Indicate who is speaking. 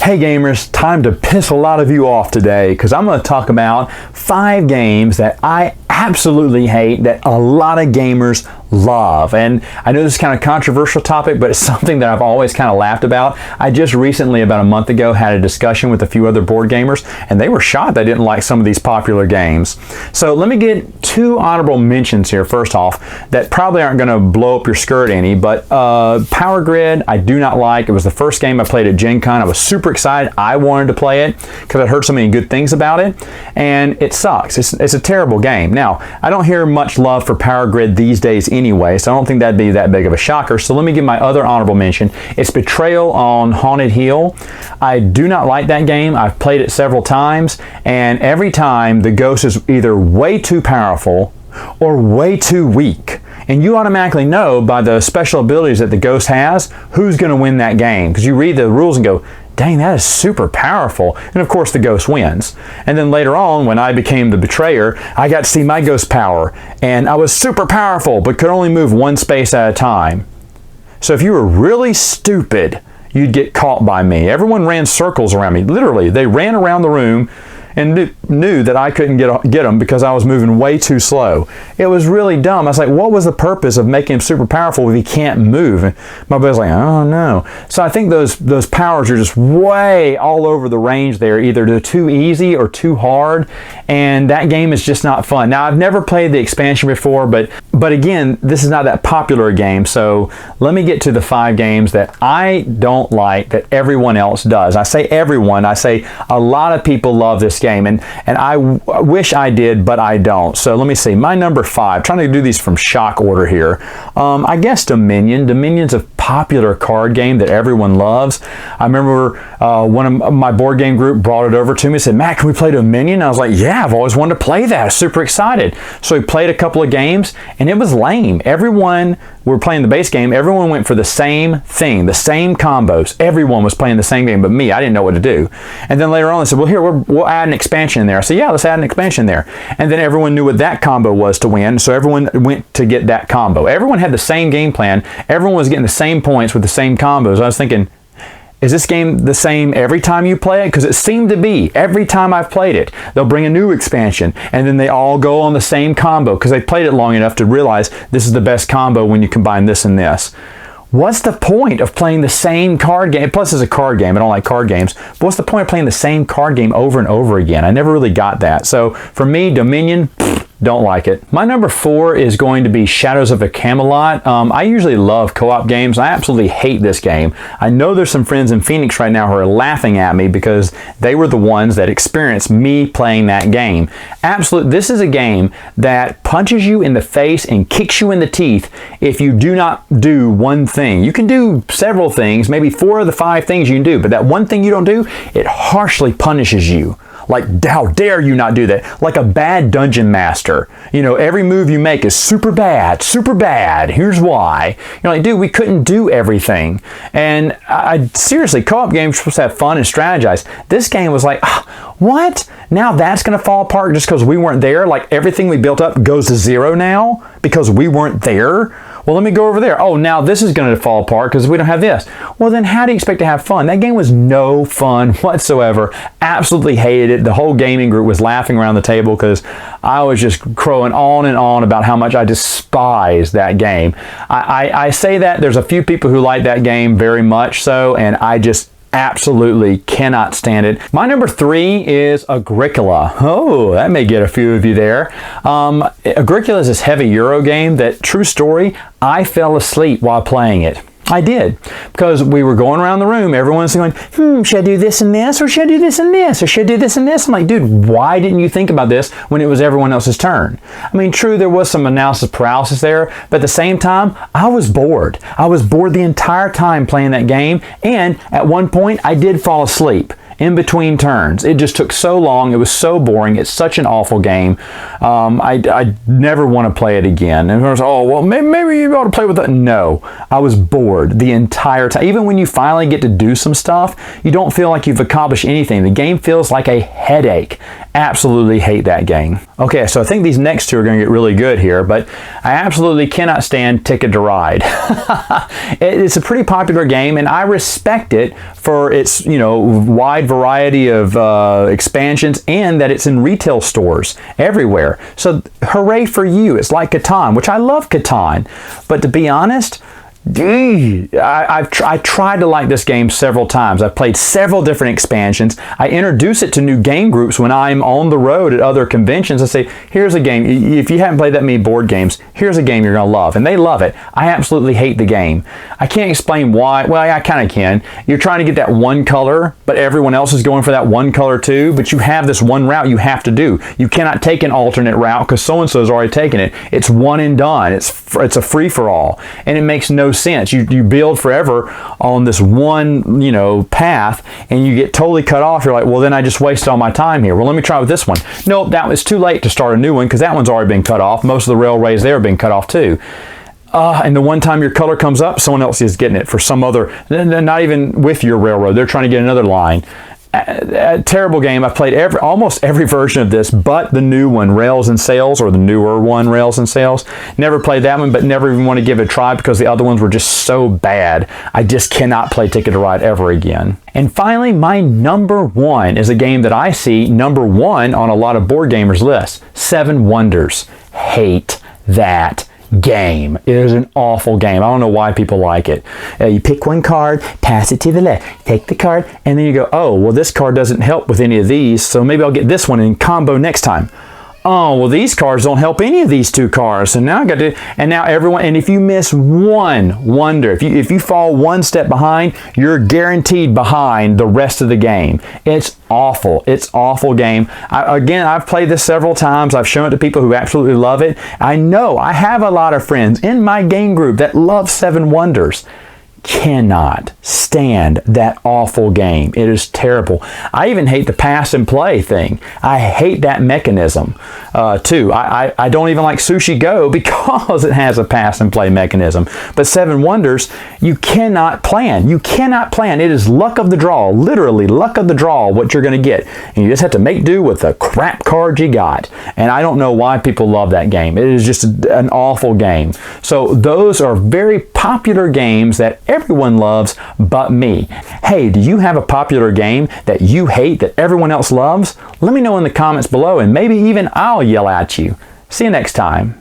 Speaker 1: Hey gamers, time to piss a lot of you off today because I'm going to talk about 5 games that I absolutely hate that a lot of gamers love. And I know this is kind of a controversial topic, but it's something that I've always kind of laughed about. I just recently, about a month ago, had a discussion with a few other board gamers, and they were shocked I didn't like some of these popular games. So let me get 2 honorable mentions here first off that probably aren't going to blow up your skirt any, but Power Grid I do not like. It was the first game I played at Gen Con. I was super excited. I wanted to play it because I'd heard so many good things about it, and it sucks. It's a terrible game. Now, I don't hear much love for Power Grid these days anyway, so I don't think that'd be that big of a shocker. So let me give my other honorable mention. It's Betrayal on Haunted Hill. I do not like that game. I've played it several times, and every time the ghost is either way too powerful or way too weak. And you automatically know by the special abilities that the ghost has who's going to win that game, because you read the rules and go, dang, that is super powerful. And of course the ghost wins. And then later on, when I became the betrayer, I got to see my ghost power, and I was super powerful but could only move 1 space at a time. So if you were really stupid, you'd get caught by me. Everyone ran circles around me. Literally, they ran around the room and knew that I couldn't get them because I was moving way too slow. It was really dumb. I was like, what was the purpose of making him super powerful if he can't move? And my buddy's like, oh no. So I think those powers are just way all over the range there. Either they're too easy or too hard, and that game is just not fun. Now, I've never played the expansion before, but again, this is not that popular a game, so let me get to the 5 games that I don't like that everyone else does. I say everyone, I say a lot of people love this game, and I wish I did, but I don't. So let me see. My number 5, trying to do these from shock order here. I guess Dominion. Dominion's a popular card game that everyone loves. I remember one of my board game group brought it over to me and said, Matt, can we play Dominion? I was like, yeah, I've always wanted to play that. I was super excited. So we played a couple of games, and it was lame. Everyone, we were playing the base game, everyone went for the same thing, the same combos. Everyone was playing the same game, but me, I didn't know what to do. And then later on, they said, well, here, we'll add an expansion in there. I said, yeah, let's add an expansion there. And then everyone knew what that combo was to win, so everyone went to get that combo. Everyone had the same game plan. Everyone was getting the same points with the same combos. I was thinking, is this game the same every time you play it? Because it seemed to be. Every time I've played it, they'll bring a new expansion, and then they all go on the same combo because they played it long enough to realize this is the best combo when you combine this and this. What's the point of playing the same card game? Plus, it's a card game. I don't like card games. But what's the point of playing the same card game over and over again? I never really got that. So for me, Dominion, don't like it. My number 4 is going to be Shadows of the Camelot. I usually love co-op games. I absolutely hate this game. I know there's some friends in Phoenix right now who are laughing at me because they were the ones that experienced me playing that game. Absolutely, this is a game that punches you in the face and kicks you in the teeth if you do not do one thing. You can do several things, maybe 4 of the 5 things you can do, but that one thing you don't do, it harshly punishes you. Like, how dare you not do that? Like a bad dungeon master. You know, every move you make is super bad, super bad. Here's why. You're like, dude, we couldn't do everything. And seriously, co-op games are supposed to have fun and strategize. This game was like, what? Now that's going to fall apart just because we weren't there? Like everything we built up goes to 0 now because we weren't there? Well, let me go over there. Oh, now this is going to fall apart because we don't have this. Well, then how do you expect to have fun? That game was no fun whatsoever. Absolutely hated it. The whole gaming group was laughing around the table because I was just crowing on and on about how much I despise that game. I say that there's a few people who like that game very much so, and I just absolutely cannot stand it. My number 3 is Agricola. Oh, that may get a few of you there. Agricola is this heavy Euro game that, true story, I fell asleep while playing it. I did, because we were going around the room, everyone's going, should I do this and this, or should I do this and this, or should I do this and this? I'm like, dude, why didn't you think about this when it was everyone else's turn? I mean, true, there was some analysis paralysis there, but at the same time, I was bored. I was bored the entire time playing that game, and at one point, I did fall asleep. in between turns. It just took so long. It was so boring. It's such an awful game. I never want to play it again. And I was, oh, well, maybe you ought to play with it. No, I was bored the entire time. Even when you finally get to do some stuff, you don't feel like you've accomplished anything. The game feels like a headache. Absolutely hate that game. Okay, so I think these next two are going to get really good here, but I absolutely cannot stand Ticket to Ride. It's a pretty popular game, and I respect it for its, wide variety of expansions, and that it's in retail stores everywhere. So hooray for you. It's like Catan, which I love Catan, but to be honest, I tried to like this game several times. I've played several different expansions. I introduce it to new game groups when I'm on the road at other conventions. I say, here's a game. If you haven't played that many board games, here's a game you're going to love. And they love it. I absolutely hate the game. I can't explain why. Well, I kind of can. You're trying to get that one color, but everyone else is going for that one color too. But you have this one route you have to do. You cannot take an alternate route because so-and-so has already taken it. It's one and done. It's a free-for-all. And it makes no sense. You build forever on this one, path, and you get totally cut off. You're like, well, then I just wasted all my time here. Well, let me try with this one. Nope, that was too late to start a new one because that one's already been cut off. Most of the railways there have been cut off too. And the one time your color comes up, someone else is getting it for some other, not even with your railroad. They're trying to get another line. A terrible game. I've played almost every version of this but the new one, Rails and Sails, or the newer one, Rails and Sails. Never played that one, but never even want to give it a try because the other ones were just so bad. I just cannot play Ticket to Ride ever again. And finally, my number one is a game that I see number one on a lot of board gamers' lists. 7 Wonders. Hate that game. It is an awful game. I don't know why people like it. You pick one card, pass it to the left, take the card, and then you go, oh, well, this card doesn't help with any of these, so maybe I'll get this one in combo next time. Oh, well, these cards don't help any of these 2 cards, so now I got to, and now everyone, and if you miss one wonder, if you fall one step behind, you're guaranteed behind the rest of the game. It's awful. It's awful game. I've played this several times. I've shown it to people who absolutely love it. I know I have a lot of friends in my game group that love 7 Wonders. Cannot stand that awful game. It is terrible. I even hate the pass and play thing. I hate that mechanism too. I don't even like Sushi Go because it has a pass and play mechanism. But 7 Wonders, you cannot plan. You cannot plan. It is luck of the draw, literally luck of the draw what you're going to get. And you just have to make do with the crap cards you got. And I don't know why people love that game. It is just an awful game. So those are very popular games that everyone loves but me. Hey, do you have a popular game that you hate that everyone else loves? Let me know in the comments below and maybe even I'll yell at you. See you next time.